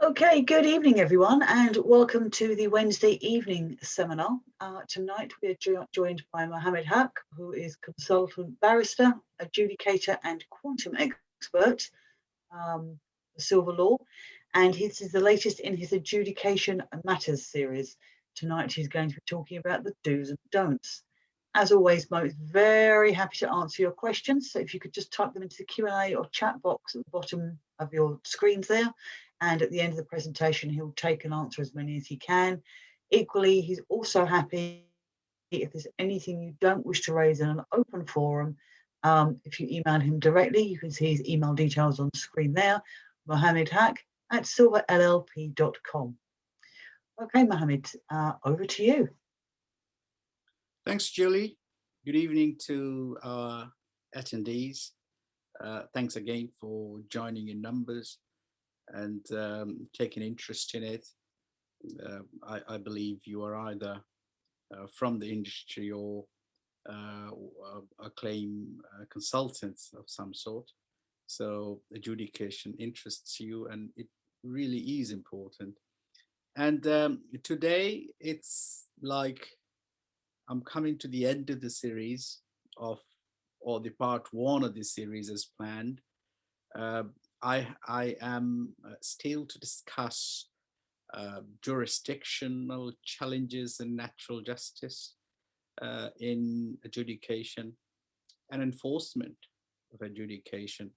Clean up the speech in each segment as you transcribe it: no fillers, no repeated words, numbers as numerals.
Okay, good evening, everyone, and welcome to the Wednesday evening seminar. Tonight we are joined by Mohammed Haque, who is consultant barrister, adjudicator, and quantum expert, Silver Law, and this is the latest in his Adjudication Matters series. Tonight he's going to be talking about the do's and don'ts. As always, Mo is very happy to answer your questions. So if you could just type them into the Q&A or chat box at the bottom of your screens there. And at the end of the presentation, he'll take and answer as many as he can. Equally, he's also happy if there's anything you don't wish to raise in an open forum. If you email him directly, you can see his email details on the screen there, Mohammed Haque at silverllp.com. Okay, Mohammed, over to you. Thanks, Julie. Good evening to our attendees. Thanks again for joining in numbers and taking interest in it. I believe you are either from the industry or a claim consultant of some sort. So adjudication interests you, and it really is important. And today it's like I'm coming to the end of the series of, or the part one of the series as planned. Uh, I am still to discuss jurisdictional challenges in natural justice in adjudication and enforcement of adjudication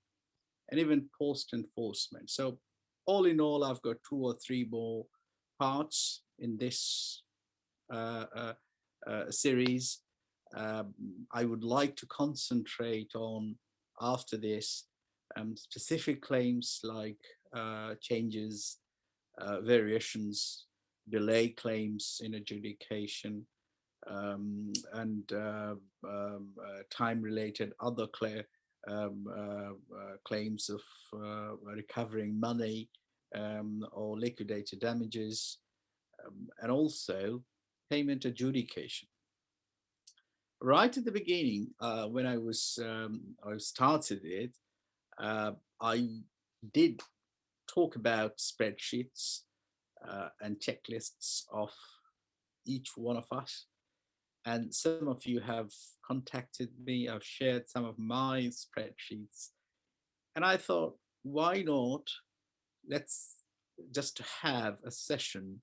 and even post-enforcement. So all in all, I've got two or three more parts in this uh, uh, series. I would like to concentrate on, after this, specific claims like changes, variations, delay claims in adjudication, and time-related other claims of recovering money or liquidated damages, and also payment adjudication. Right at the beginning, when I started it, I did talk about spreadsheets and checklists of each one of us. And some of you have contacted me. I've shared some of my spreadsheets. And I thought, why not? Let's just have a session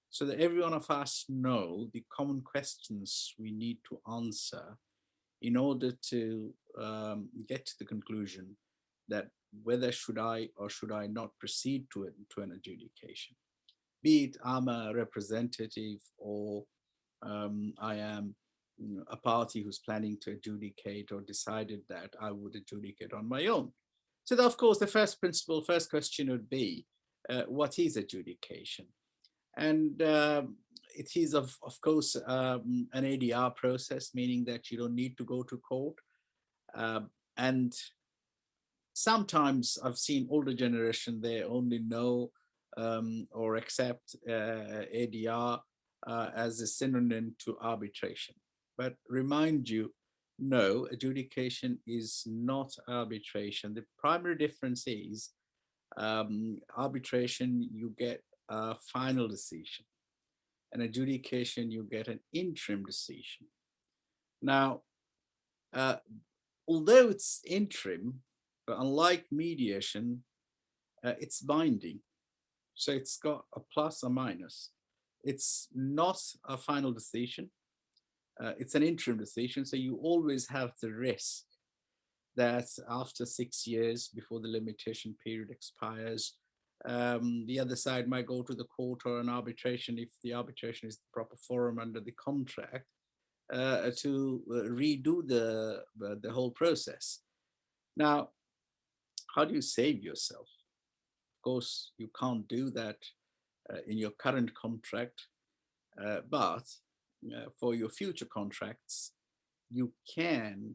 so that every one of us know the common questions we need to answer in order to get to the conclusion that whether should I or should I not proceed to an adjudication, be it I'm a representative or I am a party who's planning to adjudicate or decided that I would adjudicate on my own. So, of course, the first question would be, what is adjudication? And it is, of course, an ADR process, meaning that you don't need to go to court. And sometimes I've seen older generation, they only know or accept ADR as a synonym to arbitration. But remind you, no, adjudication is not arbitration. The primary difference is arbitration, you get a final decision. An adjudication, you get an interim decision. Now, uh, although it's interim, but unlike mediation, it's binding. So it's got a plus or minus. It's not a final decision. It's an interim decision. So you always have the risk that after 6 years before the limitation period expires, the other side might go to the court or an arbitration if the arbitration is the proper forum under the contract to redo the whole process. Now, how do you save yourself? Of course, you can't do that in your current contract, but for your future contracts, you can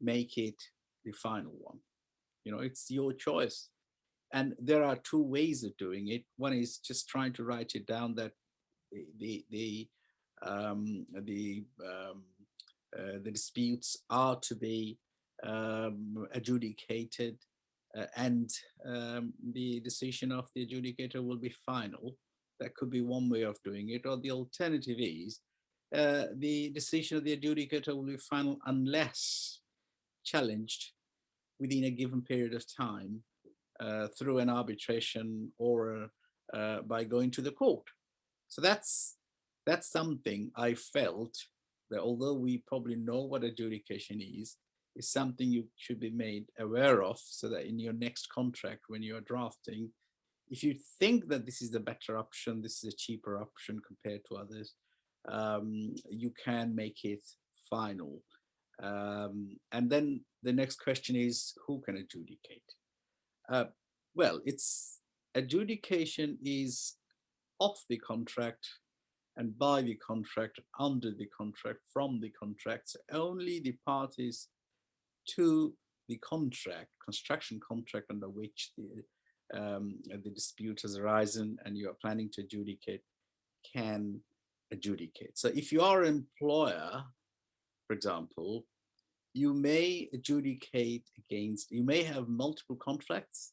make it the final one. You know, it's your choice. And there are two ways of doing it. One is just trying to write it down that the the disputes are to be adjudicated and the decision of the adjudicator will be final. That could be one way of doing it, or the alternative is the decision of the adjudicator will be final unless challenged within a given period of time through an arbitration or by going to the court. So that's something I felt that although we probably know what adjudication is something you should be made aware of, so that in your next contract, when you are drafting, if you think that this is the better option, this is a cheaper option compared to others, you can make it final. And then the next question is, who can adjudicate? Uh, well, it's adjudication is of the contract and by the contract, under the contract, from the contract. So only the parties to the contract, construction contract under which the dispute has arisen and you are planning to adjudicate, can adjudicate. So if you are an employer, for example, you may adjudicate against, you may have multiple contracts,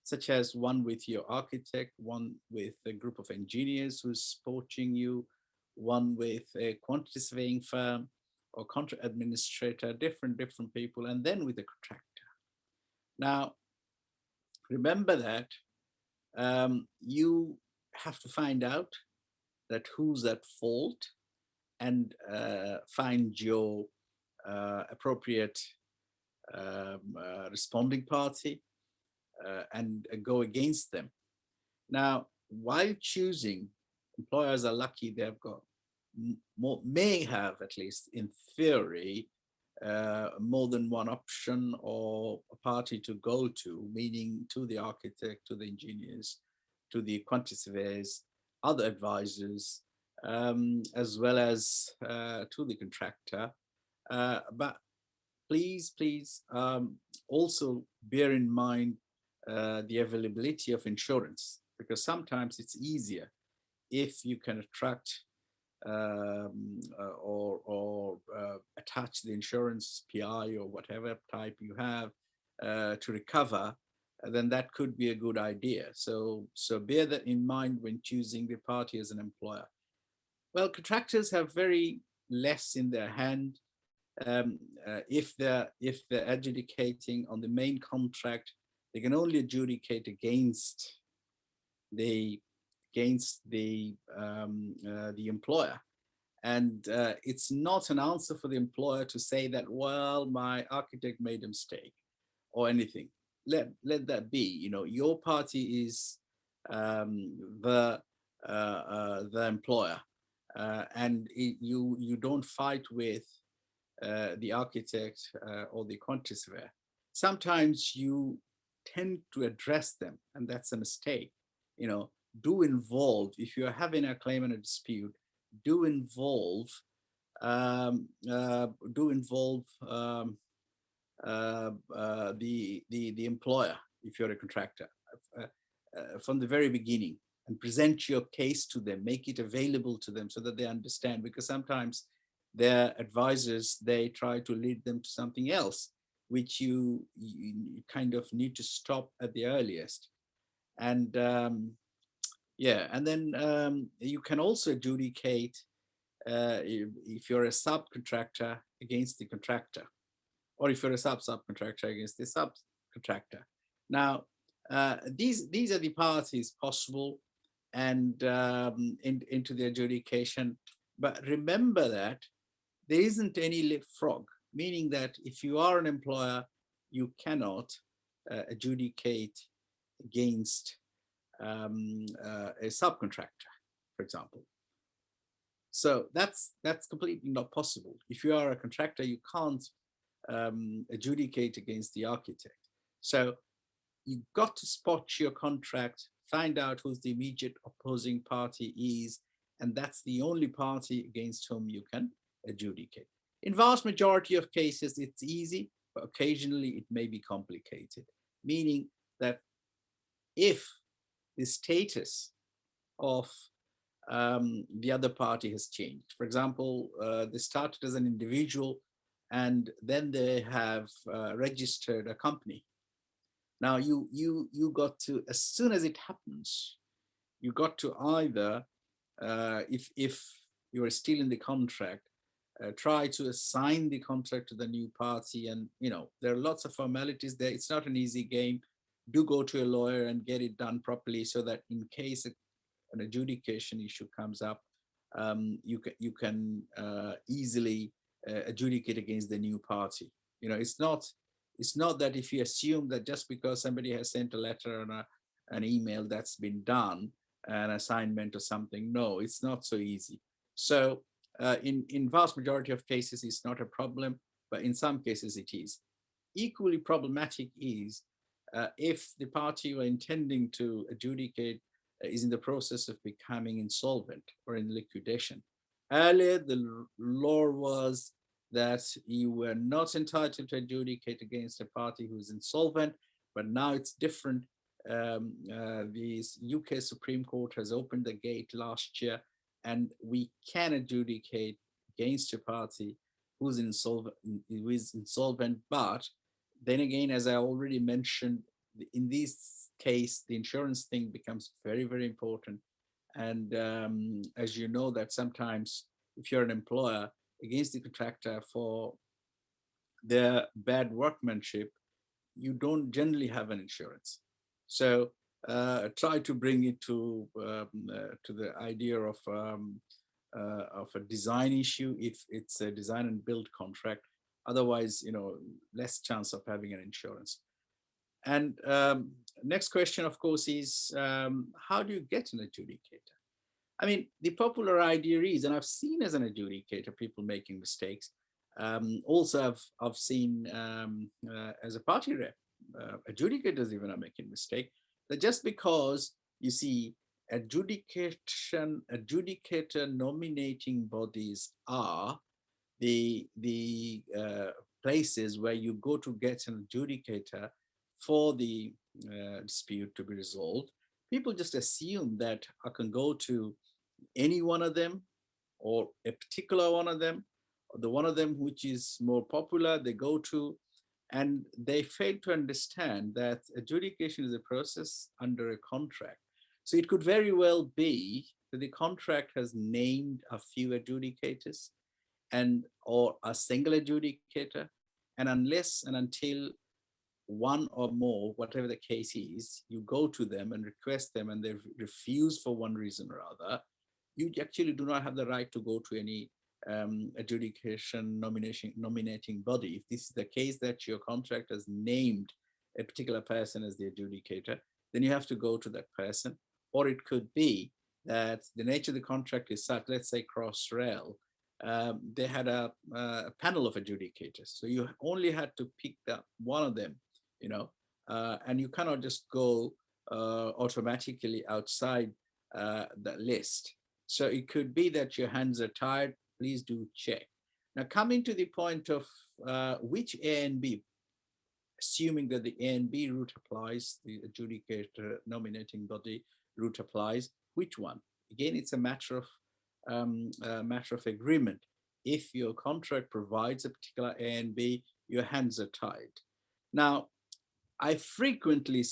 such as one with your architect, one with a group of engineers who's supporting you, one with a quantity surveying firm or contract administrator, different people, and then with a contractor. Now, remember that you have to find out that who's at fault and find your appropriate responding party and go against them. Now, while choosing, employers are lucky they've got more, may have at least in theory, more than one option or a party to go to, meaning to the architect, to the engineers, to the quantity surveyors, other advisors, as well as to the contractor. But please also bear in mind the availability of insurance, because sometimes it's easier if you can attract or attach the insurance PI or whatever type you have to recover, then that could be a good idea. So bear that in mind when choosing the party as an employer. Well, contractors have very less in their hand. If they're adjudicating on the main contract, they can only adjudicate against the employer. And it's not an answer for the employer to say that, well, my architect made a mistake or anything. Let that be. You know, your party is the employer, and you don't fight with the architect or the quantity surveyor. Sometimes you tend to address them, and that's a mistake. You know, do involve, if you're having a claim and a dispute, do involve the employer if you're a contractor from the very beginning, and present your case to them, make it available to them so that they understand, because sometimes their advisors, they try to lead them to something else, which you kind of need to stop at the earliest. And yeah, and then you can also adjudicate if you're a subcontractor against the contractor, or if you're a subcontractor against the subcontractor. Now, these are the parties possible and into the adjudication. But remember that there isn't any leapfrog, meaning that if you are an employer, you cannot adjudicate against a subcontractor, for example. So that's completely not possible. If you are a contractor, you can't adjudicate against the architect. So you've got to spot your contract, find out who's the immediate opposing party is, and that's the only party against whom you can adjudicate. In vast majority of cases, it's easy, but occasionally it may be complicated, meaning that if the status of the other party has changed, for example, they started as an individual and then they have registered a company. Now you got to, as soon as it happens, you got to either, if you are still in the contract, try to assign the contract to the new party. And there are lots of formalities there. It's not an easy game. Do go to a lawyer and get it done properly, so that in case an adjudication issue comes up, you can easily adjudicate against the new party. It's not that if you assume that just because somebody has sent a letter and an email, that's been done, an assignment or something. No, it's not so easy. So in vast majority of cases, it's not a problem, but in some cases it is. Equally problematic is if the party you are intending to adjudicate is in the process of becoming insolvent or in liquidation. Earlier, the law was that you were not entitled to adjudicate against a party who is insolvent, but now it's different. The UK Supreme Court has opened the gate last year, and we can adjudicate against a party who is insolvent. But then again, as I already mentioned, in this case, the insurance thing becomes very, very important. And as you know, that sometimes if you're an employer against the contractor for their bad workmanship, you don't generally have an insurance. So try to bring it to the idea of a design issue if it's a design and build contract. Otherwise, less chance of having an insurance. And next question, of course, is how do you get an adjudicator? I mean, the popular idea is, and I've seen as an adjudicator people making mistakes. Also, I've seen as a party rep, adjudicators even are making mistake. That just because you see adjudicator nominating bodies are the places where you go to get an adjudicator for the dispute to be resolved. People just assume that I can go to any one of them or a particular one of them, or the one of them which is more popular, they go to, and they fail to understand that adjudication is a process under a contract. So it could very well be that the contract has named a few adjudicators and or a single adjudicator, and unless and until one or more, whatever the case is, you go to them and request them and they refuse for one reason or other, you actually do not have the right to go to any adjudication nominating body. If this is the case that your contract has named a particular person as the adjudicator, then you have to go to that person. Or it could be that the nature of the contract is such, let's say Crossrail, they had a panel of adjudicators. So you only had to pick that one of them, and you cannot just go automatically outside that list. So it could be that your hands are tied. Please do check. Now, coming to the point of which A and B, assuming that the A and B route applies, the adjudicator nominating body route applies, which one? Again, it's a matter of agreement. If your contract provides a particular A and B, your hands are tied. Now, I frequently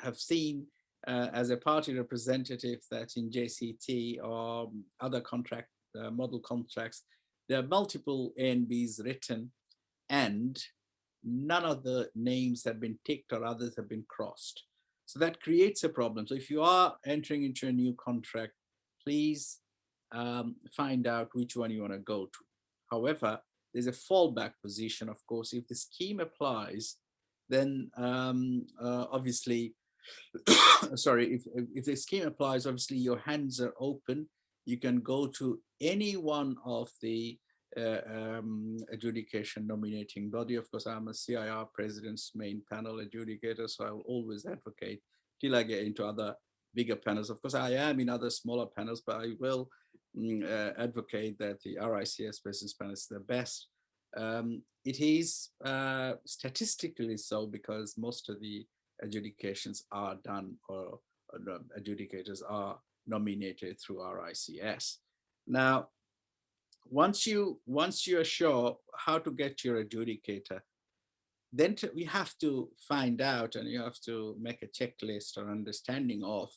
have seen as a party representative that in JCT or other contract model contracts, there are multiple A and Bs written and none of the names have been ticked or others have been crossed. So that creates a problem. So if you are entering into a new contract, please find out which one you want to go to. However, there's a fallback position, of course. If the scheme applies, then obviously, sorry, if the scheme applies, obviously your hands are open. You can go to any one of the adjudication nominating body. Of course, I'm a CIR president's main panel adjudicator, so I will always advocate till I get into other bigger panels. Of course, I am in other smaller panels, but I will advocate that the RICS business panel is the best. It is statistically so because most of the adjudications are done or adjudicators are nominated through RICS. Now, once you are sure how to get your adjudicator, we have to find out, and you have to make a checklist or understanding of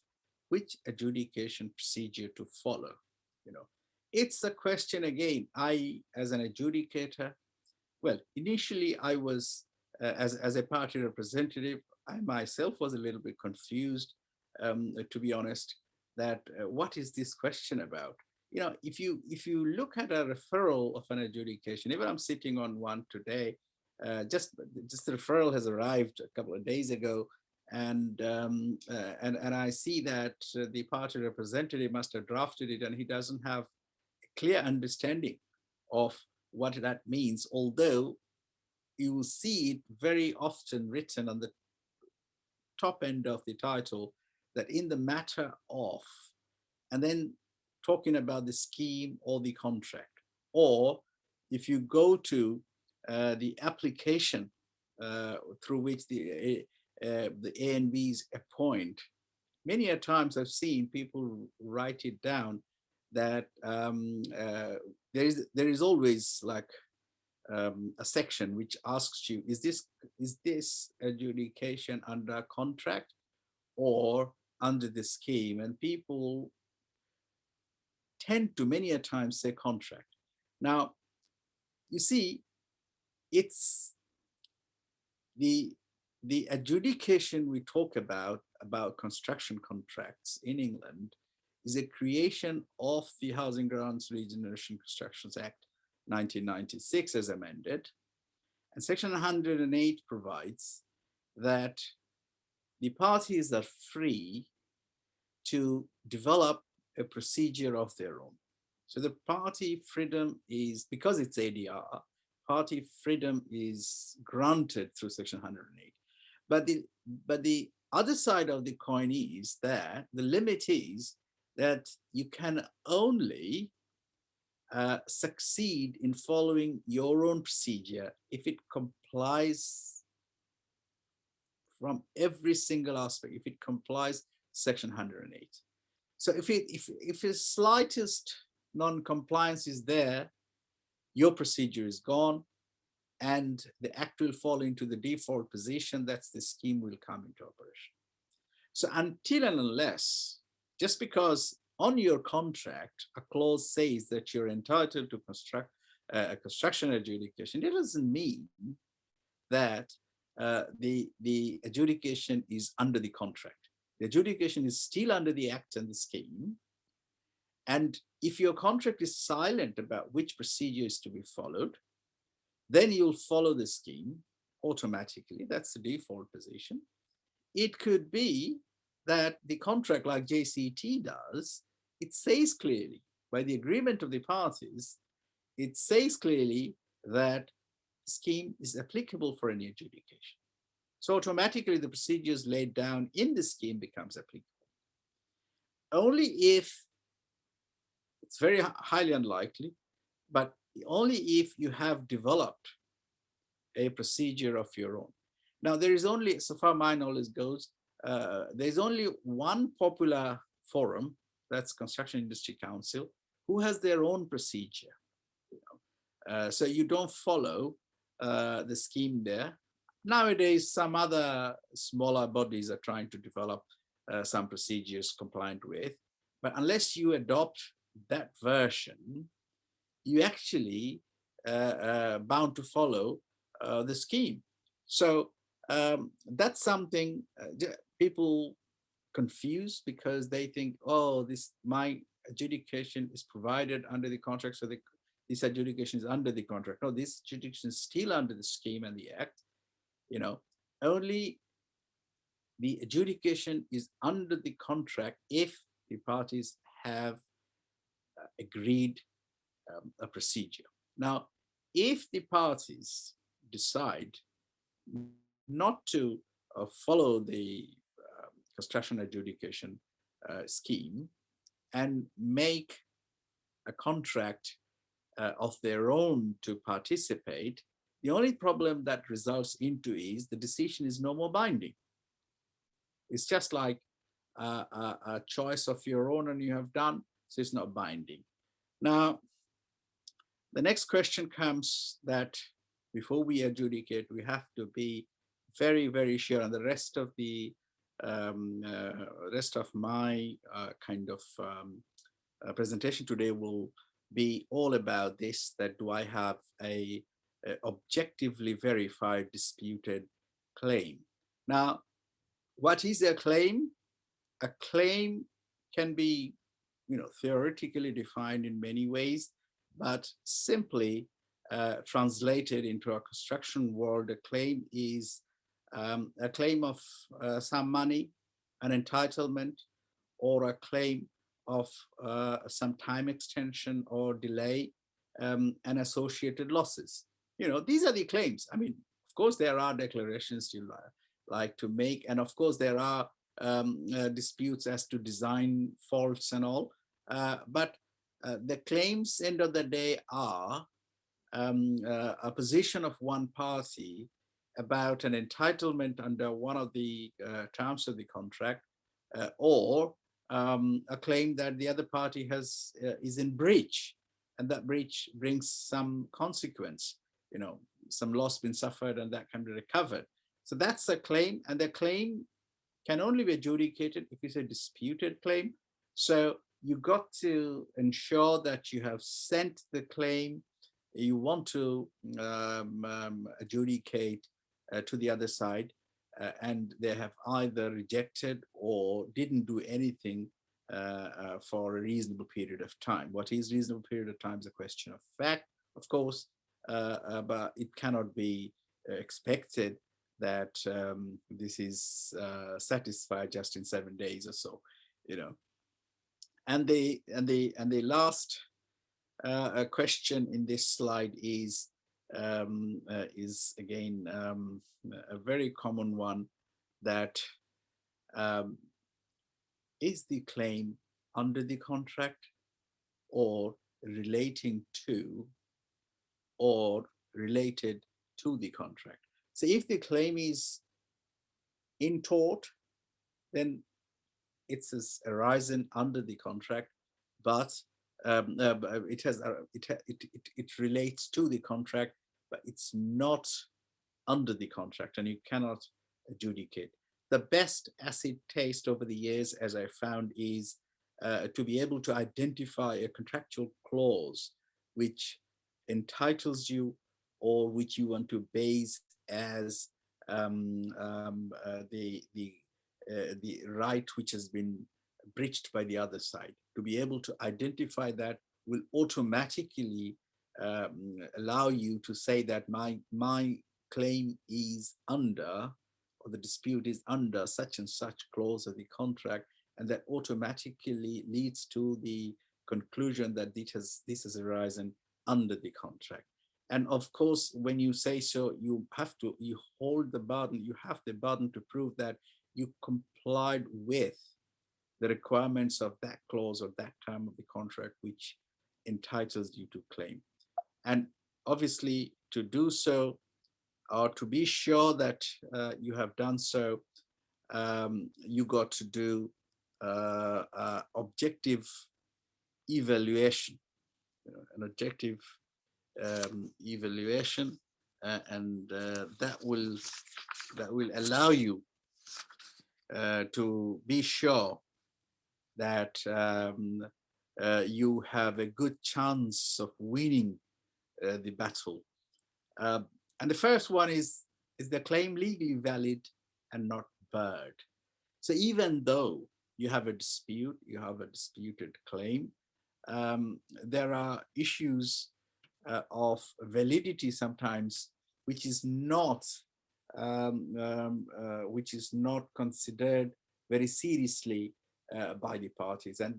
which adjudication procedure to follow. You know, it's a question again. I, as an adjudicator, well, initially I was, as a party representative, I myself was a little bit confused, to be honest, that what is this question about? You know, if you look at a referral of an adjudication, even I'm sitting on one today, just the referral has arrived a couple of days ago, and I see that the party representative must have drafted it, and he doesn't have a clear understanding of what that means, although you will see it very often written on the top end of the title, that in the matter of, and then talking about the scheme or the contract. Or if you go to the application through which the A and Bs appoint, many a times I've seen people write it down that there is always like a section which asks you, is this adjudication under contract or under the scheme? And people tend to many a time say contract. Now, you see, it's the adjudication we talk about construction contracts in England is a creation of the Housing Grants Regeneration Constructions Act 1996 as amended. And Section 108 provides that the parties are free to develop a procedure of their own. So the party freedom is, because it's ADR, party freedom is granted through Section 108. But the other side of the coin is that the limit is that you can only succeed in following your own procedure if it complies from every single aspect, if it complies Section 108. So if the slightest non-compliance is there, your procedure is gone, and the act will fall into the default position. That's the scheme will come into operation. So until and unless, just because on your contract a clause says that you're entitled to construct a construction adjudication, it doesn't mean that the adjudication is under the contract. The adjudication is still under the act and the scheme. And if your contract is silent about which procedure is to be followed, then you'll follow the scheme automatically. That's the default position. It could be that the contract, like JCT does, it says clearly by the agreement of the parties, it says clearly that the scheme is applicable for any adjudication. So automatically the procedures laid down in the scheme becomes applicable. Only if, it's very highly unlikely, but only if you have developed a procedure of your own. Now, there is only, so far my knowledge goes, there's only one popular forum, that's Construction Industry Council, who has their own procedure. So you don't follow the scheme there. Nowadays, some other smaller bodies are trying to develop some procedures compliant with, but unless you adopt that version, you actually bound to follow the scheme. So that's something people confuse, because they think, oh, my adjudication is provided under the contract, so this adjudication is under the contract. No, this adjudication is still under the scheme and the act. Only the adjudication is under the contract if the parties have agreed a procedure. Now, if the parties decide not to follow the construction adjudication scheme and make a contract of their own to participate, the only problem that results into is the decision is no more binding. It's just like a choice of your own and you have done, so it's not binding. Now, the next question comes that before we adjudicate, we have to be very, very sure. And the rest of my kind of presentation today will be all about this, that do I have a objectively verified disputed claim? Now, what is a claim? A claim can be, theoretically defined in many ways, but simply translated into a construction world, a claim is a claim of some money, an entitlement, or a claim of some time extension or delay, and associated losses. These are the claims. I mean, of course, there are declarations you like to make, and of course, there are disputes as to design faults and all. But the claims, end of the day, are a position of one party about an entitlement under one of the terms of the contract, or a claim that the other party is in breach, and that breach brings some consequence, some loss been suffered, and that can be recovered. So that's a claim, and the claim can only be adjudicated if it's a disputed claim. So you got to ensure that you have sent the claim you want to adjudicate to the other side, and they have either rejected or didn't do anything for a reasonable period of time. What is reasonable period of time is a question of fact, of course, but it cannot be expected that this is satisfied just in 7 days or so, And the last question in this slide is again a very common one, that is the claim under the contract, or relating to, or related to the contract? So if the claim is in tort, then it's arisen under the contract, but it relates to the contract, but it's not under the contract, and you cannot adjudicate. The best acid taste over the years, as I found, is to be able to identify a contractual clause which entitles you, or which you want to base as the right which has been breached by the other side. To be able to identify that will automatically allow you to say that my claim is under, or the dispute is under, such and such clause of the contract, and that automatically leads to the conclusion that this has arisen under the contract. And of course, when you say so, you hold the burden, you have the burden to prove that you complied with the requirements of that clause or that term of the contract which entitles you to claim. And obviously, to do so, or to be sure that you have done so, you got to do objective evaluation, an objective evaluation, and that will allow you to be sure that you have a good chance of winning the battle. And the first one is the claim legally valid and not barred? So even though you have a dispute, you have a disputed claim, there are issues of validity sometimes which is not considered very seriously by the parties, and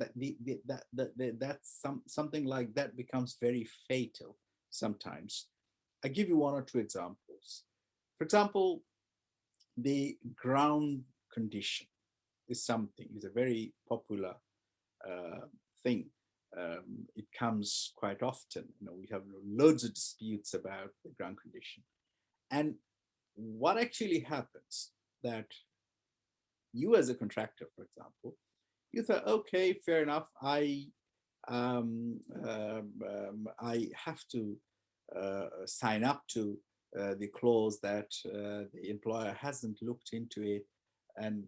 that's something like that becomes very fatal sometimes. I give you one or two examples. For example, the ground condition is a very popular thing. It comes quite often. We have loads of disputes about the ground condition. And what actually happens, that you as a contractor, for example, you thought, okay, fair enough, I have to sign up to the clause that the employer hasn't looked into it, and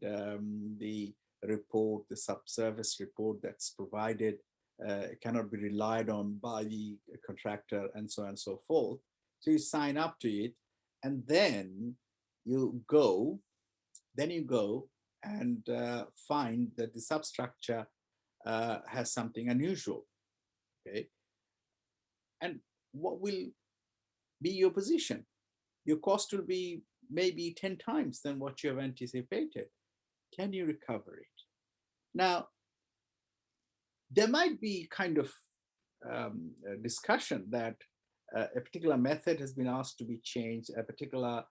the report, the subservice report that's provided cannot be relied on by the contractor, and so on and so forth. So you sign up to it, and then you go, and find that the substructure has something unusual. Okay, and what will be your position? Your cost will be maybe 10 times than what you have anticipated. Can you recover it? Now, there might be kind of a discussion that a particular method has been asked to be changed, a particular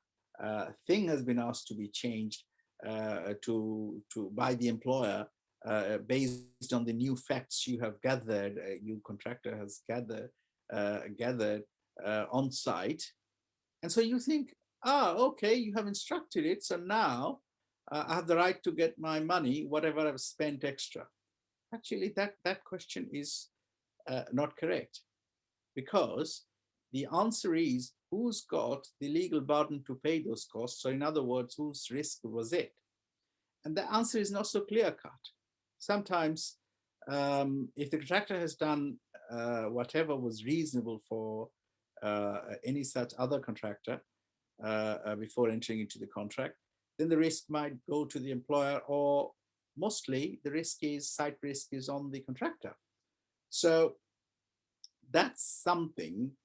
thing has been asked to be changed by the employer based on the new facts you have gathered, you contractor has gathered on site. And so you think, okay, you have instructed it, so now I have the right to get my money, whatever I've spent extra. Actually, that question is not correct, because the answer is, who's got the legal burden to pay those costs? So in other words, whose risk was it? And the answer is not so clear cut. Sometimes if the contractor has done whatever was reasonable for any such other contractor before entering into the contract, then the risk might go to the employer, or mostly the site risk is on the contractor. So that's something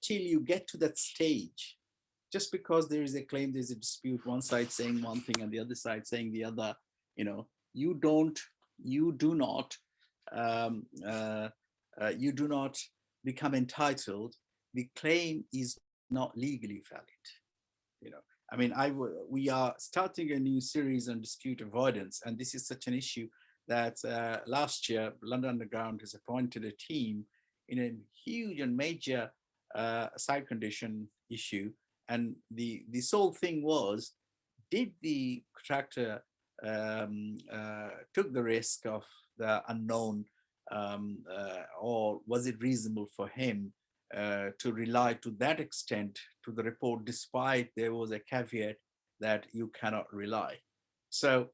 till you get to that stage. Just because there is a claim, there's a dispute, one side saying one thing and the other side saying the other, you do not become entitled. The claim is not legally valid. I mean, we are starting a new series on dispute avoidance, and this is such an issue that last year London Underground has appointed a team in a huge and major side condition issue. And the sole thing was, did the contractor took the risk of the unknown, or was it reasonable for him to rely to that extent to the report, despite there was a caveat that you cannot rely? So,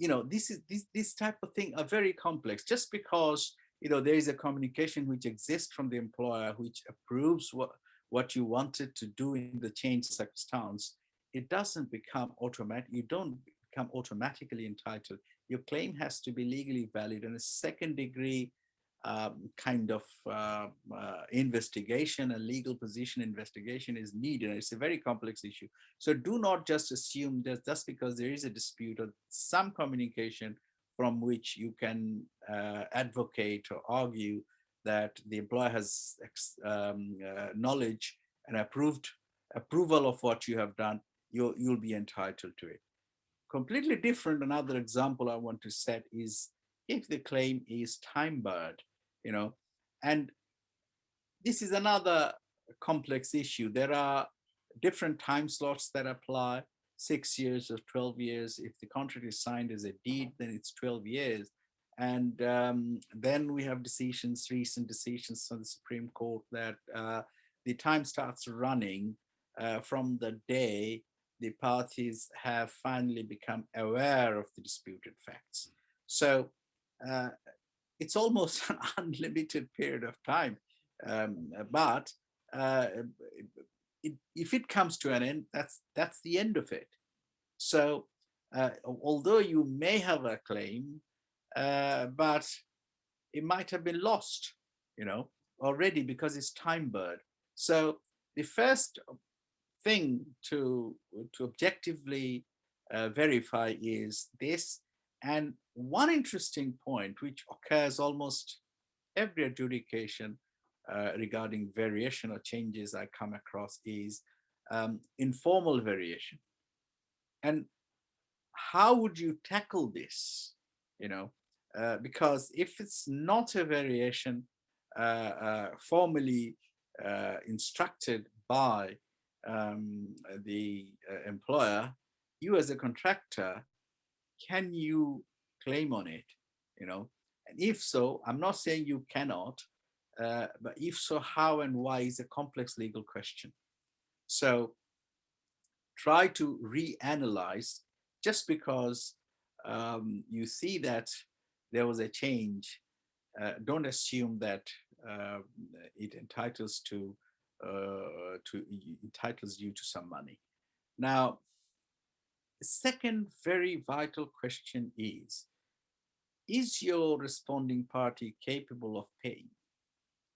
this type of thing are very complex. Just because there is a communication which exists from the employer which approves what you wanted to do in the change circumstance, it doesn't become automatic. You don't become automatically entitled. Your claim has to be legally valid, and a second degree kind of investigation, a legal position investigation is needed. It's a very complex issue. So do not just assume that just because there is a dispute or some communication from which you can advocate or argue that the employer has knowledge and approval of what you have done, you'll be entitled to it. Completely different, another example I want to set is if the claim is time barred, and this is another complex issue. There are different time slots that apply, 6 years or 12 years. If the contract is signed as a deed, then it's 12 years. And then we have recent decisions from the Supreme Court that the time starts running from the day the parties have finally become aware of the disputed facts. So it's almost an unlimited period of time. But if it comes to an end, that's the end of it. So although you may have a claim, but it might have been lost, already, because it's time barred. So the first thing to objectively verify is this. And one interesting point which occurs almost every adjudication regarding variation or changes I come across is informal variation. And how would you tackle this? Because if it's not a variation formally instructed by the employer, you as a contractor, can you claim on it? And if so, I'm not saying you cannot, But if so, how and why is a complex legal question. So try to reanalyze. Just because you see that there was a change, don't assume that uh, it entitles you to some money. Now, the second very vital question is your responding party capable of paying?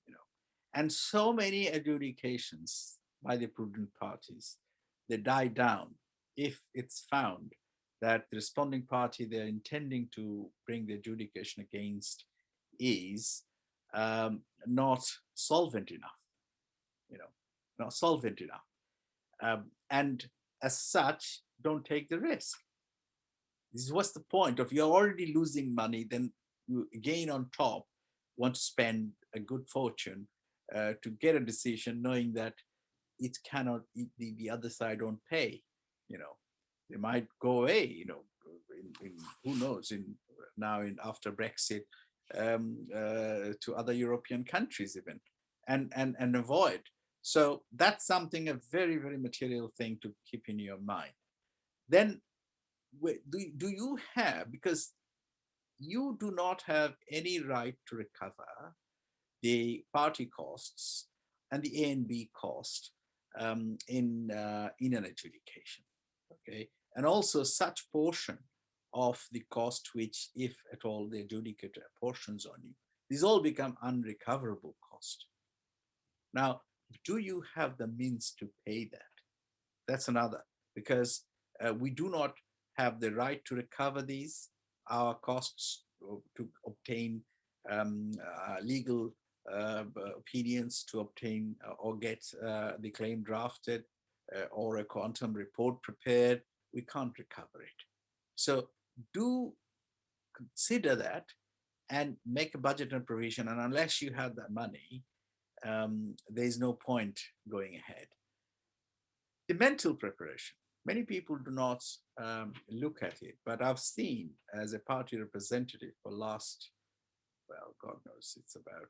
You know, and so many adjudications by the prudent parties, they die down if it's found that the responding party they're intending to bring the adjudication against is not solvent enough, you know, not solvent enough. And as such, don't take the risk. This is what's the point of, you're already losing money, then you again on top want to spend a good fortune to get a decision, knowing that it cannot, the other side don't pay. You know, they might go away. You know, in who knows, in now in after Brexit, to other European countries even, and avoid. So that's something, a very material thing to keep in your mind. Then do you have, because you do not have any right to recover the party costs and the A and B cost in an adjudication, okay, and also such portion of the cost which, if at all, the adjudicator apportions on you, these all become unrecoverable cost. Now, do you have the means to pay that? That's another, because we do not have the right to recover these, our costs, to obtain legal opinions, to obtain or get the claim drafted, or a quantum report prepared. We can't recover it. So do consider that and make a budget and provision. And unless you have that money, there's no point going ahead. The mental preparation. Many people do not look at it, but I've seen, as a party representative for last, well, God knows, it's about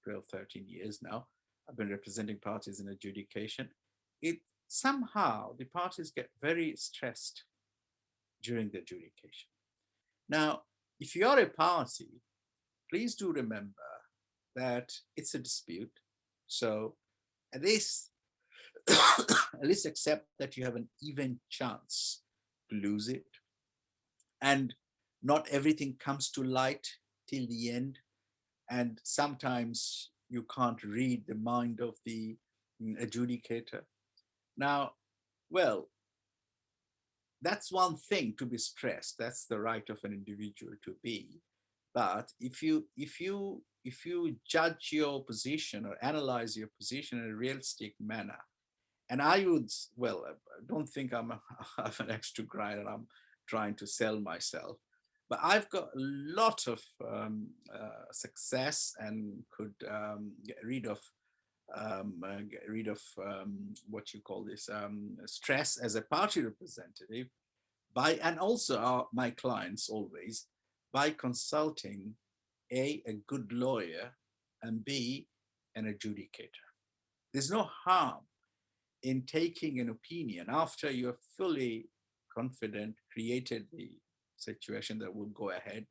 12, 13 years now. I've been representing parties in adjudication. It somehow, the parties get very stressed during the adjudication. Now, if you're a party, please do remember that it's a dispute. So at least at least accept that you have an even chance to lose it. And not everything comes to light till the end. And sometimes you can't read the mind of the adjudicator. Now, well, that's one thing to be stressed. That's the right of an individual to be. But if you judge your position or analyze your position in a realistic manner, and I would, well, I don't think I'm an extra grind and I'm trying to sell myself, but I've got a lot of success and could get rid of what you call this stress as a party representative by, and also my clients always, by consulting a good lawyer, and B, an adjudicator. There's no harm in taking an opinion after you're fully confident, created the situation that will go ahead,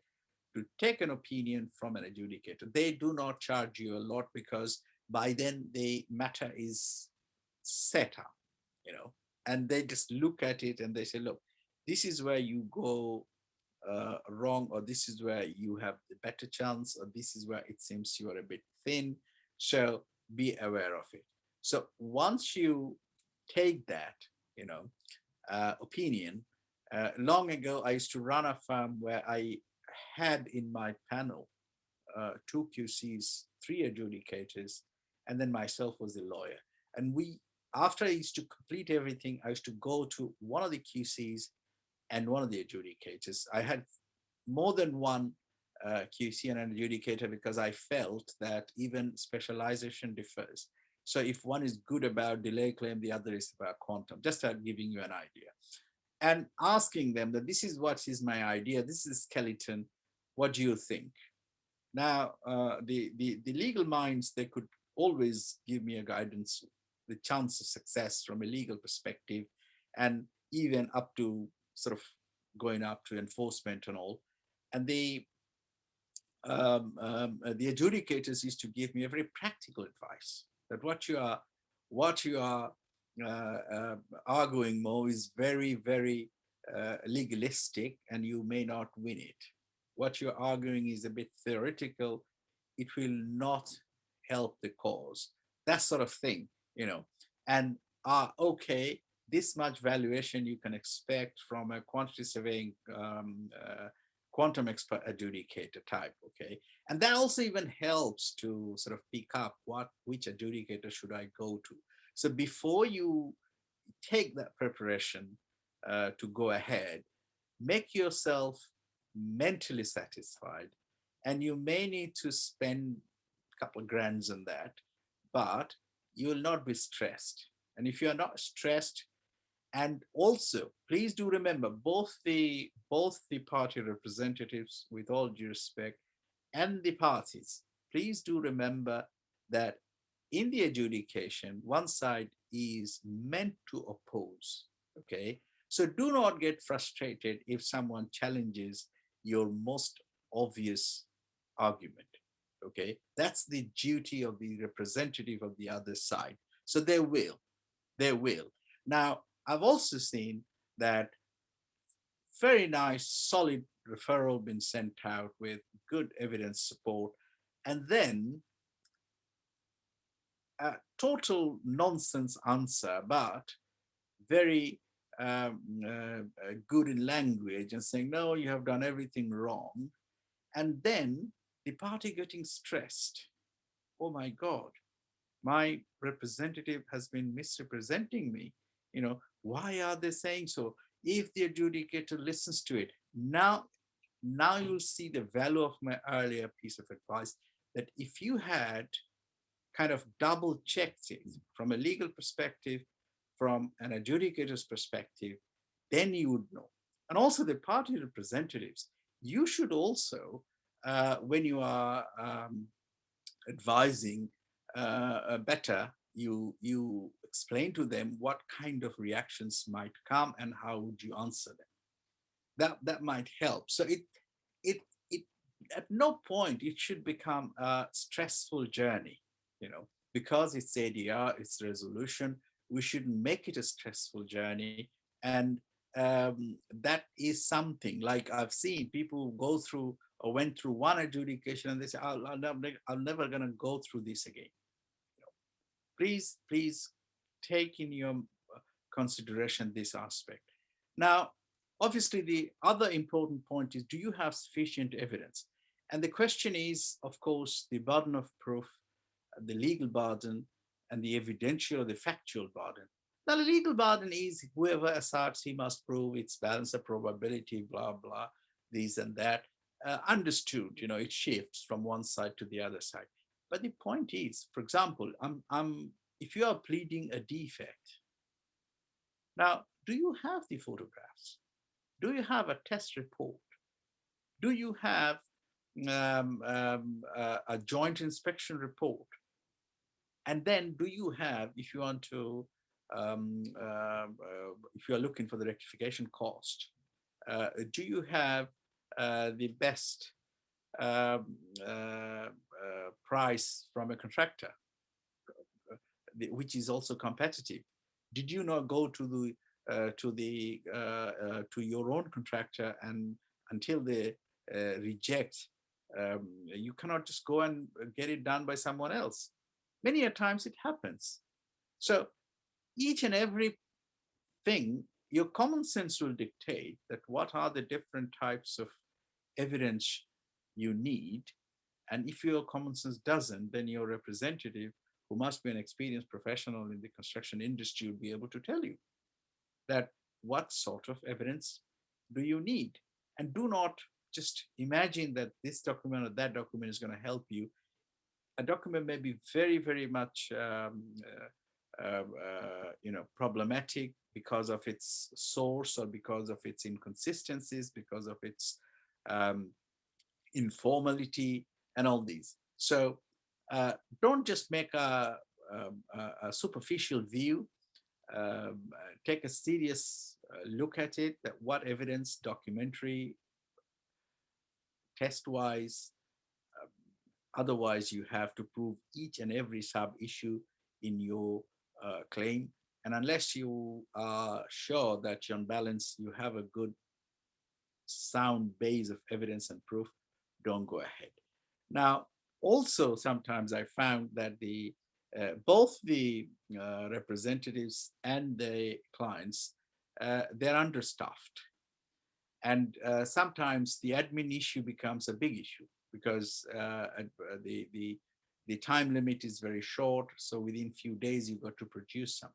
to take an opinion from an adjudicator. They do not charge you a lot, because by then the matter is set up, you know, and they just look at it and they say, look, this is where you go wrong, or this is where you have the better chance, or this is where it seems you are a bit thin. So be aware of it. So once you take that, you know, opinion, long ago, I used to run a firm where I had in my panel two QCs, three adjudicators, and then myself was the lawyer. And after I used to complete everything, I used to go to one of the QCs and one of the adjudicators. I had more than one QC and an adjudicator, because I felt that even specialization differs. So if one is good about delay claim, the other is about quantum, just giving you an idea. And asking them that this is what is my idea, this is skeleton, what do you think? Now, the legal minds, they could always give me a guidance, the chance of success from a legal perspective, and even up to sort of going up to enforcement and all. And the adjudicators used to give me a very practical advice that what you are arguing more is very, very legalistic, and you may not win it. What you're arguing is a bit theoretical. It will not help the cause. That sort of thing, you know. And okay, this much valuation you can expect from a quantity surveying quantum expert adjudicator type, okay? And that also even helps to sort of pick up which adjudicator should I go to. So before you take that preparation to go ahead, make yourself mentally satisfied, and you may need to spend a couple of grands on that, but you will not be stressed. And if you are not stressed, and also please do remember, both the party representatives, with all due respect, and the parties, please do remember that in the adjudication, one side is meant to oppose. Okay, so do not get frustrated if someone challenges your most obvious argument. Okay, that's the duty of the representative of the other side. So they will. Now, I've also seen that very nice, solid referral been sent out with good evidence support, and then a total nonsense answer, but very good in language, and saying, no, you have done everything wrong. And then the party getting stressed. Oh my God, my representative has been misrepresenting me. Why are they saying so? If the adjudicator listens to it, now you'll see the value of my earlier piece of advice, that if you had kind of double checked it from a legal perspective, from an adjudicator's perspective, then you would know. And also the party representatives, you should also, when you are advising better, you explain to them what kind of reactions might come and how would you answer them. That might help. So it it at no point it should become a stressful journey, because it's ADR, it's resolution. We shouldn't make it a stressful journey. And that is something like I've seen people go through or went through one adjudication and they say, I'm never going to go through this again. Please take in your consideration this aspect. Now, obviously, the other important point is, do you have sufficient evidence? And the question is, of course, the burden of proof, the legal burden, and the evidential or the factual burden. Now, the legal burden is whoever asserts he must prove its balance of probability, blah, blah, this and that. Understood, it shifts from one side to the other side. But the point is, for example, if you are pleading a defect, now, do you have the photographs? Do you have a test report? Do you have a joint inspection report? And then do you have, if you want to, if you are looking for the rectification cost, do you have the best price from a contractor, which is also competitive? Did you not go to your own contractor, and until they reject, you cannot just go and get it done by someone else? Many a times it happens. So each and every thing, your common sense will dictate that what are the different types of evidence you need. And if your common sense doesn't, then your representative, who must be an experienced professional in the construction industry, will be able to tell you that what sort of evidence do you need. And do not just imagine that this document or that document is going to help you. A document may be very, very much problematic because of its source, or because of its inconsistencies, because of its informality, and all these. So don't just make a superficial view. Take a serious look at it, that what evidence, documentary, test wise, otherwise you have to prove each and every sub issue in your claim. And unless you are sure that on balance you have a good sound base of evidence and proof, don't go ahead. Now, also sometimes I found that the both the representatives and the clients, they're understaffed, and sometimes the admin issue becomes a big issue because the time limit is very short. So within few days you got to produce something,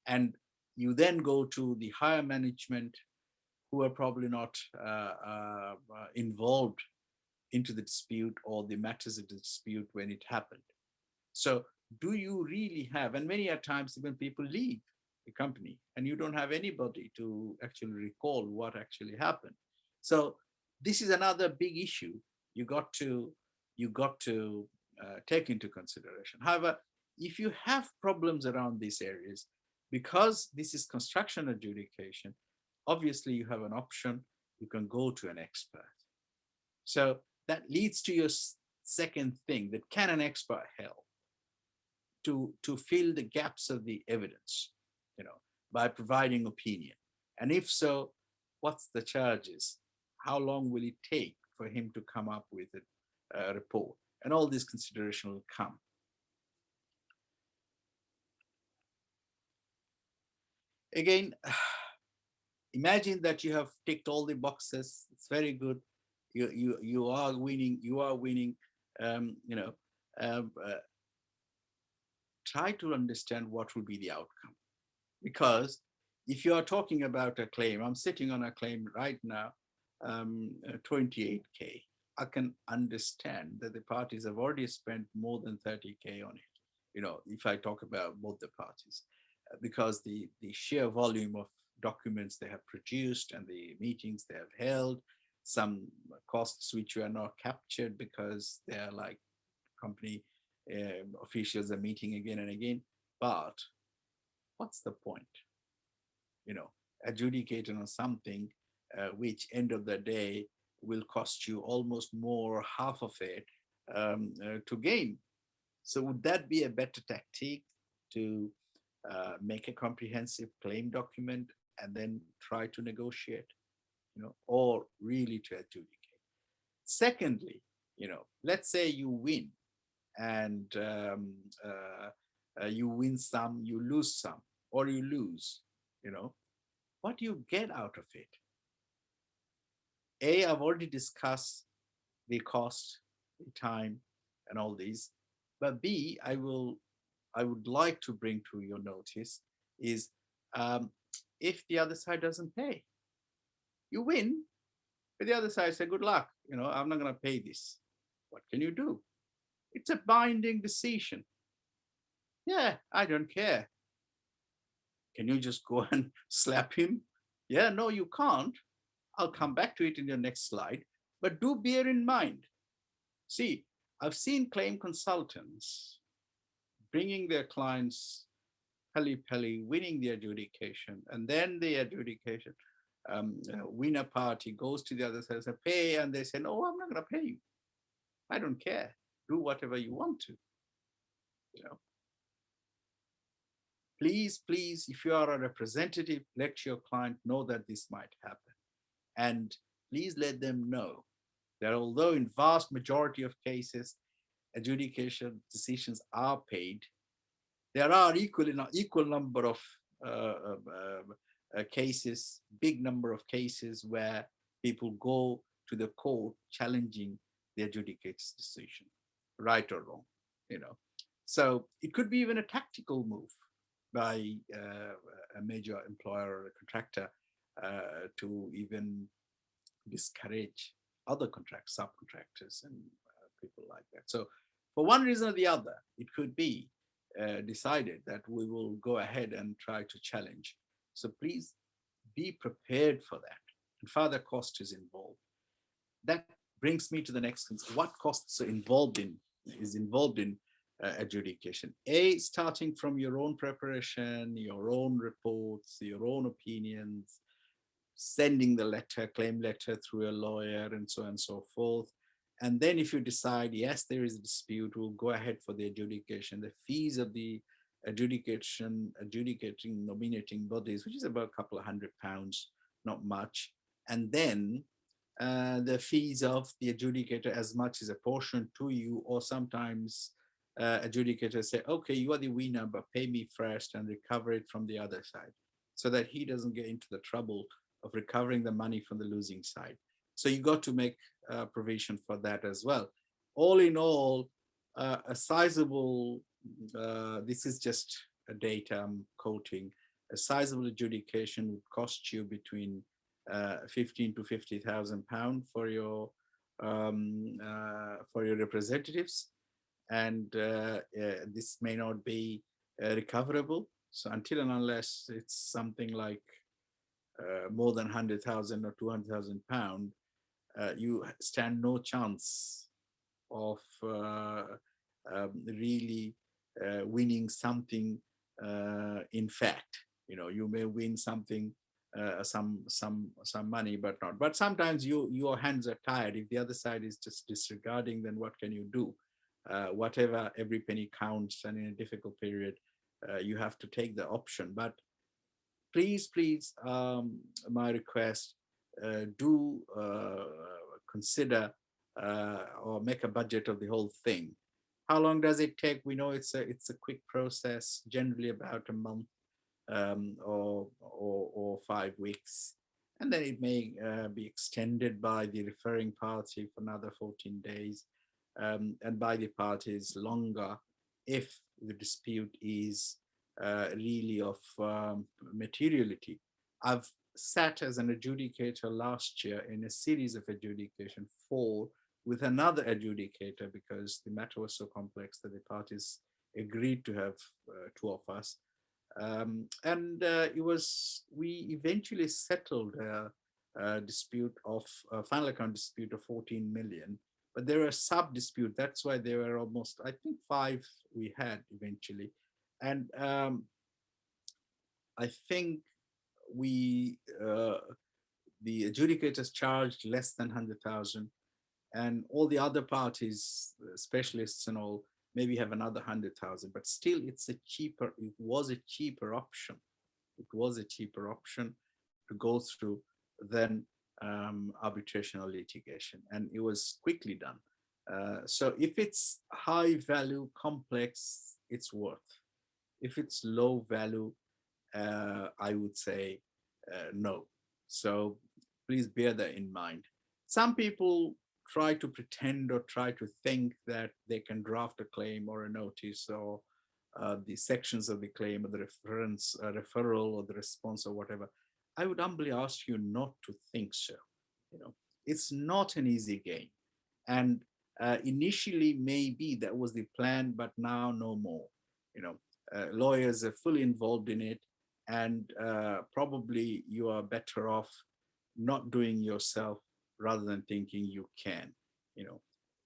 and you then go to the higher management who are probably not involved into the dispute or the matters of the dispute when it happened. So do you really have, and many a times even people leave the company and you don't have anybody to actually recall what actually happened. So this is another big issue you got to take into consideration. However, if you have problems around these areas, because this is construction adjudication, obviously you have an option. You can go to an expert. So that leads to your second thing, that can an expert help to fill the gaps of the evidence, by providing opinion? And if so, what's the charges? How long will it take for him to come up with a report? And all these considerations will come. Again, imagine that you have ticked all the boxes. It's very good. You are winning. You are winning. Um, you know, um, uh, Try to understand what will be the outcome. Because if you are talking about a claim, I'm sitting on a claim right now, 28K. I can understand that the parties have already spent more than 30K on it. If I talk about both the parties, because the sheer volume of documents they have produced and the meetings they have held, some costs which were not captured because they are like company officials are meeting again and again. But what's the point? Adjudicating on something which end of the day will cost you almost more, half of it, to gain. So would that be a better tactic, to make a comprehensive claim document and then try to negotiate, or really to adjudicate? Secondly, let's say you win, and you win some, you lose some, or you lose, what do you get out of it? I've already discussed the cost, the time, and all these. But B, I would like to bring to your notice is, if the other side doesn't pay, you win, but the other side say, good luck, I'm not going to pay this. What can you do? It's a binding decision. Yeah, I don't care. Can you just go and slap him? Yeah, no, you can't. I'll come back to it in your next slide. But do bear in mind, see, I've seen claim consultants bringing their clients pelly, winning the adjudication, and then the adjudication winner party goes to the other side and says, pay, and they say, no, I'm not going to pay you. I don't care. Do whatever you want to. Please, if you are a representative, let your client know that this might happen. And please let them know that although in vast majority of cases, adjudication decisions are paid, there are equal number of cases, big number of cases where people go to the court challenging the adjudicator's decision, right or wrong. So it could be even a tactical move by a major employer or a contractor to even discourage other subcontractors and people like that. So for one reason or the other, it could be decided that we will go ahead and try to challenge. So please be prepared for that. And further cost is involved. That brings me to the next thing. What costs are involved in adjudication? A, starting from your own preparation, your own reports, your own opinions, sending the letter, claim letter through a lawyer, and so on and so forth. And then if you decide, yes, there is a dispute, we'll go ahead for the adjudication. The fees of the adjudicating, nominating bodies, which is about a couple of £100, not much. And then the fees of the adjudicator, as much as a portion to you, or sometimes adjudicators say, okay, you are the winner, but pay me first and recover it from the other side, so that he doesn't get into the trouble of recovering the money from the losing side. So you got to make provision for that as well. All in all, a sizable, this is just a data I'm quoting, a sizable adjudication would cost you between 15 to 50,000 pounds for your representatives, and this may not be recoverable. So until and unless it's something like more than 100,000 or 200,000 pound, you stand no chance of really winning something. In fact, you may win something, some money, but not. But sometimes your hands are tired. If the other side is just disregarding, then what can you do? Whatever, every penny counts, and in a difficult period, you have to take the option. But please, my request, do consider or make a budget of the whole thing. How long does it take? We know it's a quick process, generally about a month, or 5 weeks, and then it may be extended by the referring party for another 14 days, and by the parties longer if the dispute is really of materiality. I've sat as an adjudicator last year in a series of adjudication, 4, with another adjudicator, because the matter was so complex that the parties agreed to have 2 of us. And we eventually settled a dispute of a final account dispute of 14 million, but there were sub dispute. That's why there were almost, I think, 5 we had eventually. And I think the adjudicators charged less than 100,000, and all the other parties, specialists and all, maybe have another 100,000, but still it was a cheaper option. It was a cheaper option to go through than arbitration or litigation, and it was quickly done. So if it's high value, complex, it's worth. If it's low value, I would say no. So please bear that in mind. Some people try to pretend or try to think that they can draft a claim or a notice, or the sections of the claim, or the referral, or the response, or whatever. I would humbly ask you not to think so. It's not an easy game. And initially, maybe that was the plan, but now no more. Lawyers are fully involved in it, and probably you are better off not doing yourself rather than thinking you can.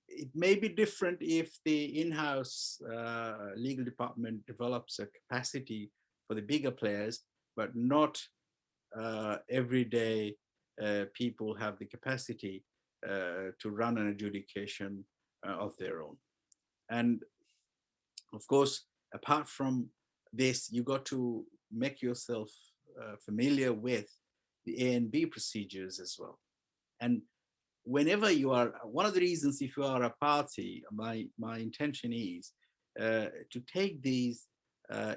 It may be different if the in-house legal department develops a capacity for the bigger players, but not everyday people have the capacity to run an adjudication of their own. And of course, apart from this, you got to make yourself familiar with the A and B procedures as well. And whenever you are, one of the reasons, if you are a party, my intention is to take these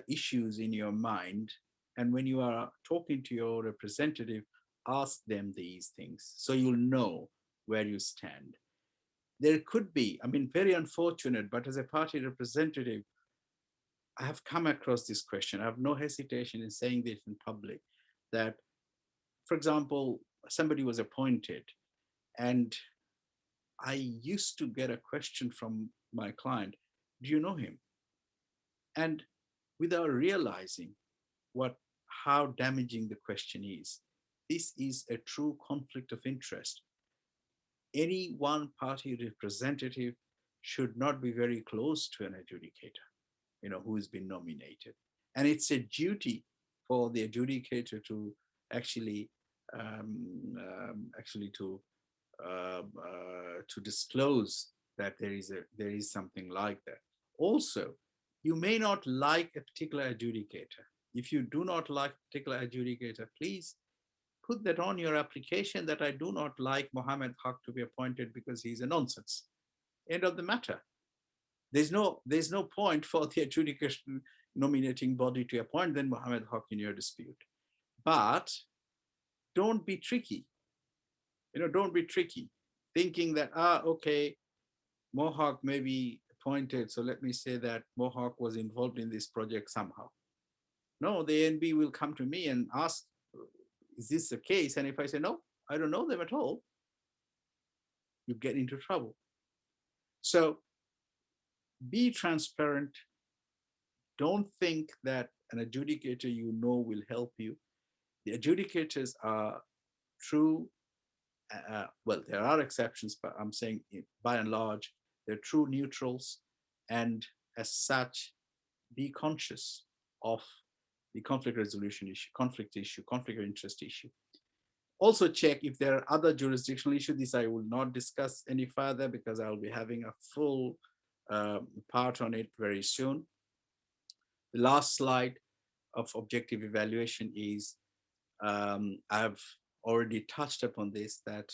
issues in your mind, and when you are talking to your representative, ask them these things so you'll know where you stand. There could be, very unfortunate, but as a party representative, I have come across this question. I have no hesitation in saying this in public, that, for example, somebody was appointed, and I used to get a question from my client, do you know him? And without realizing how damaging the question is, this is a true conflict of interest. any one party representative should not be very close to an adjudicator, who has been nominated. And it's a duty for the adjudicator to actually actually to disclose that there is something like that. Also, you may not like a particular adjudicator. If you do not like a particular adjudicator, please put that on your application that I do not like Mohammed Haque to be appointed because he's a nonsense. End of the matter. There's no point for the adjudication nominating body to appoint then Mohammed Haque in your dispute. But don't be tricky. Don't be tricky, thinking that okay, Mohawk may be appointed, so let me say that Mohawk was involved in this project somehow. No, the ANB will come to me and ask, is this the case? And if I say no, I don't know them at all, you get into trouble. So be transparent. Don't think that an adjudicator will help you. The adjudicators are true. Well, there are exceptions, but I'm saying by and large, they're true neutrals. And as such, be conscious of the conflict resolution issue, conflict of interest issue. Also check if there are other jurisdictional issues. This I will not discuss any further because I'll be having a full part on it very soon. The last slide of objective evaluation is, I've already touched upon this, that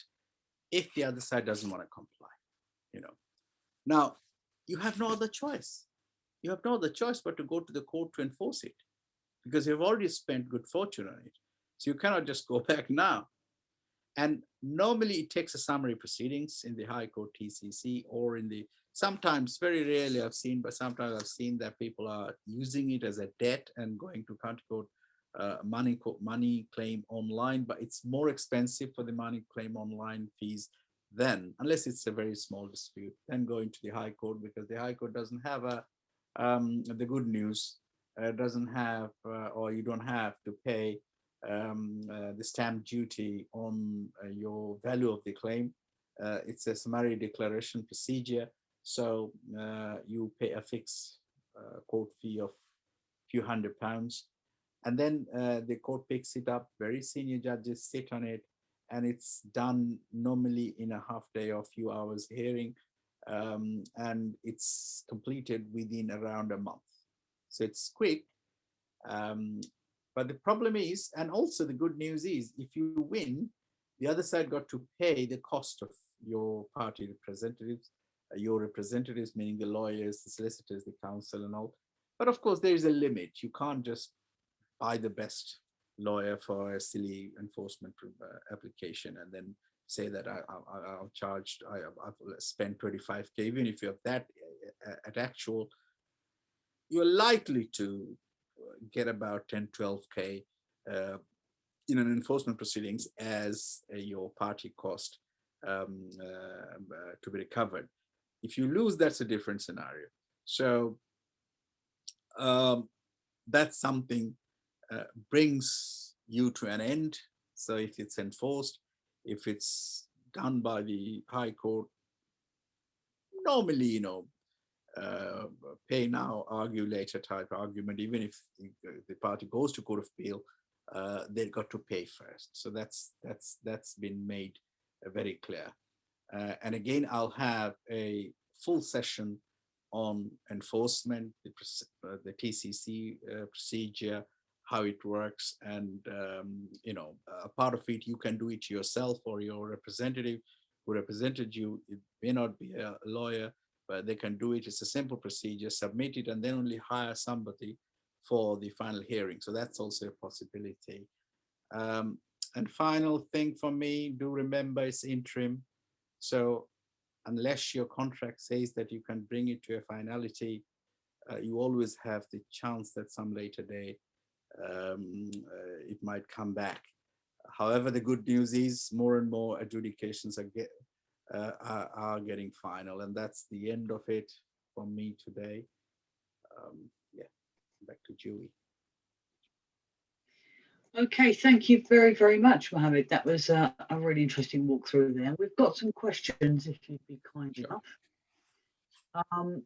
if the other side doesn't want to comply, now you have no other choice. You have no other choice but to go to the court to enforce it, because you've already spent good fortune on it. So you cannot just go back now. And normally it takes a summary proceedings in the High Court TCC or in the, sometimes, very rarely I've seen, but sometimes I've seen that people are using it as a debt and going to county court money claim online, but it's more expensive for the money claim online fees then, unless it's a very small dispute, then going to the High Court, because the High Court doesn't have the good news, doesn't have, or you don't have to pay the stamp duty on your value of the claim. It's a summary declaration procedure, so you pay a fixed court fee of a few £100, and then the court picks it up. Very senior judges sit on it, and it's done normally in a half day or few hours hearing, and it's completed within around a month. So it's quick. But the problem is, and also the good news is, if you win, the other side got to pay the cost of your party representatives, your representatives, meaning the lawyers, the solicitors, the counsel and all. But of course, there is a limit. You can't just buy the best lawyer for a silly enforcement application and then say that I've spent 25K. Even if you have that at actual, you're likely to get about 10, 12K in an enforcement proceedings as your party cost to be recovered. If you lose, that's a different scenario. So that's something brings you to an end. So if it's enforced, if it's done by the High Court, normally, pay now, argue later type argument. Even if the party goes to Court of Appeal, they've got to pay first. So that's been made very clear. And again, I'll have a full session on enforcement, the TCC procedure, how it works, and a part of it you can do it yourself, or your representative who represented you. It may not be a lawyer, but they can do it. It's a simple procedure, submit it, and then only hire somebody for the final hearing. So that's also a possibility. And final thing for me, do remember it's interim. So unless your contract says that you can bring it to a finality, you always have the chance that some later day it might come back. However, the good news is more and more adjudications are getting final, and that's the end of it from me today. Yeah, back to Julie. Okay, thank you very, very much, Mohammed. That was a really interesting walkthrough there. We've got some questions, if you'd be kind Sure. enough. Um,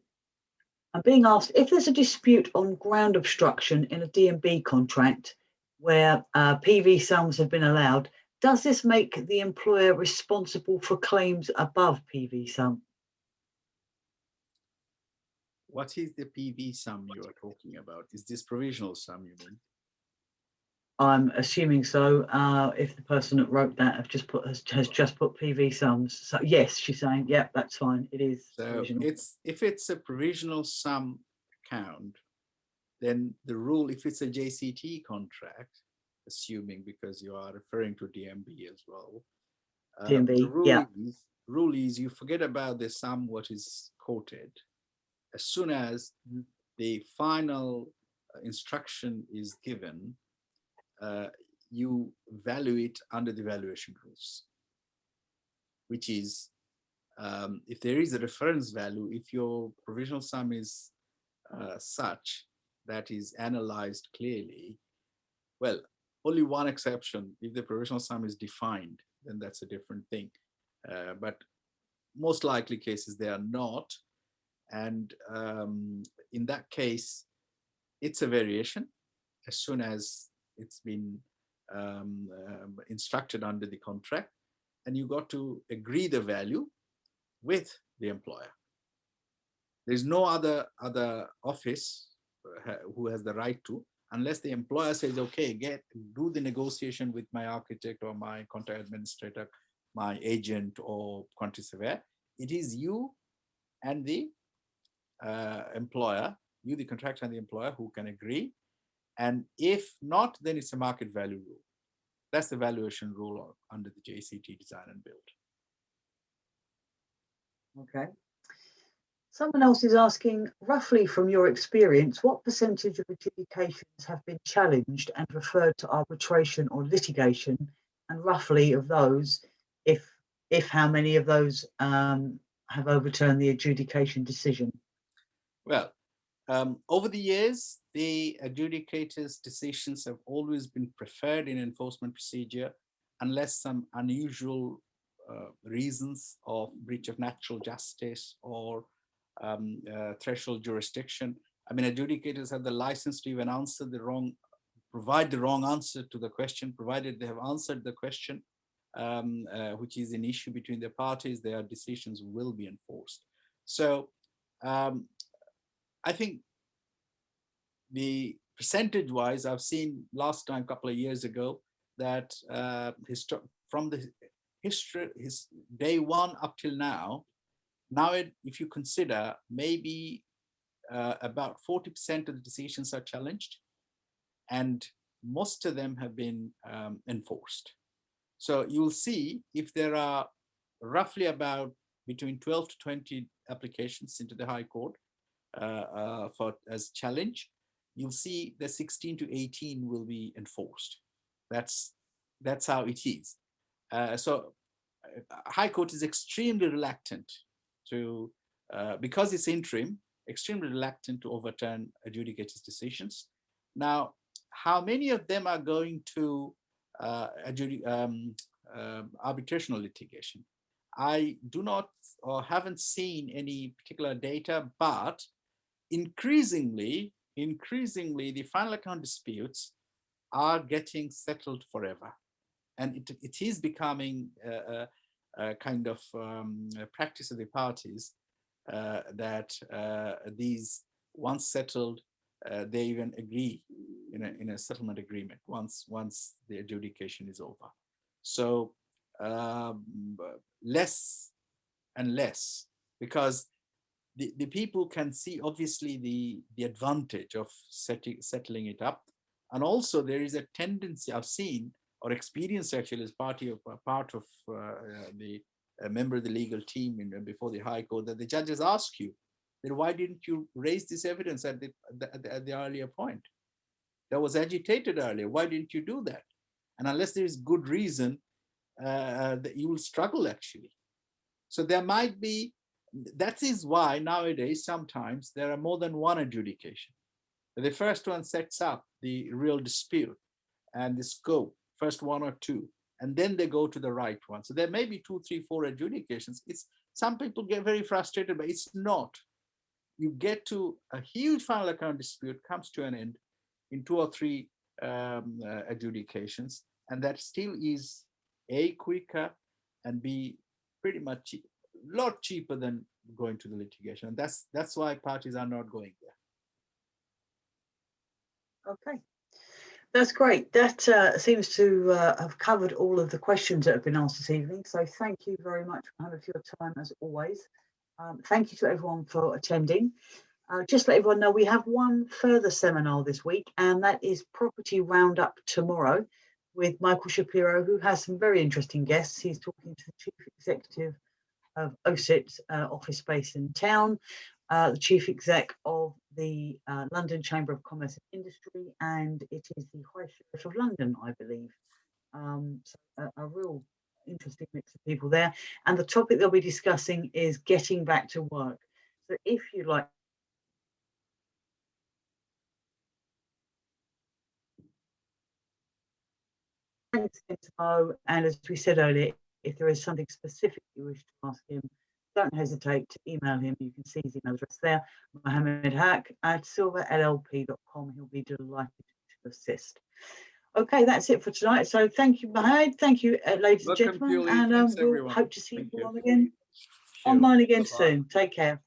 I'm being asked if there's a dispute on ground obstruction in a D&B contract where PV sums have been allowed, does this make the employer responsible for claims above PV sum? What is the PV sum you are talking about? Is this provisional sum you mean? I'm assuming so. If the person that wrote that has just put PV sums, so yes, she's saying, yeah, that's fine. It is So provisional. if it's a provisional sum account, then the rule, if it's a JCT contract, assuming because you are referring to DMB as well, the D&B, yeah. rule is you forget about the sum what is quoted. As soon as the final instruction is given, you value it under the valuation rules, which is if there is a reference value, if your provisional sum is such that is analyzed clearly, well, only one exception, if the provisional sum is defined, then that's a different thing. But most likely cases, they are not. And in that case, it's a variation as soon as it's been instructed under the contract, and you got to agree the value with the employer. There's no other office who has the right to, unless the employer says, okay, do the negotiation with my architect or my contract administrator, my agent or quantity surveyor. It is you and the employer, you, the contractor and the employer, who can agree. And if not, then it's a market value rule. That's the valuation rule under the JCT design and build. Okay. Someone else is asking, roughly from your experience, what percentage of adjudications have been challenged and referred to arbitration or litigation? And roughly of those, if how many of those have overturned the adjudication decision? Well, over the years, the adjudicator's decisions have always been preferred in enforcement procedure unless some unusual reasons of breach of natural justice or threshold jurisdiction. I mean, adjudicators have the license to even provide the wrong answer to the question, provided they have answered the question, which is an issue between the parties, their decisions will be enforced. So I think the percentage wise, I've seen last time, a couple of years ago, that from the history, day one up till now, if you consider, maybe about 40% of the decisions are challenged, and most of them have been enforced. So you'll see if there are roughly about between 12 to 20 applications into the High Court as challenge, you'll see the 16 to 18 will be enforced. That's how it is. So High Court is extremely reluctant to, because it's interim, extremely reluctant to overturn adjudicators' decisions. Now, how many of them are going to arbitrational litigation? I do not or haven't seen any particular data, but increasingly, the final account disputes are getting settled forever. And it is becoming a kind of a practice of the parties that these, once settled, they even agree in a settlement agreement once the adjudication is over. So less and less, because the people can see obviously the advantage of settling it up. And also there is a tendency I've seen or experienced actually as part of the a member of the legal team before the High Court, that the judges ask you, then why didn't you raise this evidence at the earlier point? That was agitated earlier. Why didn't you do that? And unless there is good reason, that you will struggle actually. So there might be, that is why nowadays sometimes there are more than one adjudication. The first one sets up the real dispute, and the scope, first one or two, and then they go to the right one. So there may be 2, 3, 4 adjudications. Some people get very frustrated, but it's not. You get to a huge final account dispute, comes to an end in 2 or 3 adjudications, and that still is A, quicker, and B, pretty much a lot cheaper than going to the litigation. And that's why parties are not going there. Okay. That's great. That seems to have covered all of the questions that have been asked this evening. So thank you very much, Mohammed, for your time as always. Thank you to everyone for attending. Just to let everyone know, we have one further seminar this week, and that is Property Roundup tomorrow with Michael Shapiro, who has some very interesting guests. He's talking to the Chief Executive of OSIT office space in town, the Chief Exec of the London Chamber of Commerce and Industry, and it is the High Sheriff of London, I believe. So a real interesting mix of people there. And the topic they'll be discussing is getting back to work. So if you like and as we said earlier, if there is something specific you wish to ask him, don't hesitate to email him. You can see his email address there, Mohammed Haque at silverllp.com. He'll be delighted to assist. Okay, that's it for tonight. So thank you, Mohammed. Thank you, ladies and gentlemen. And we'll hope to see you all again online again soon. Take care.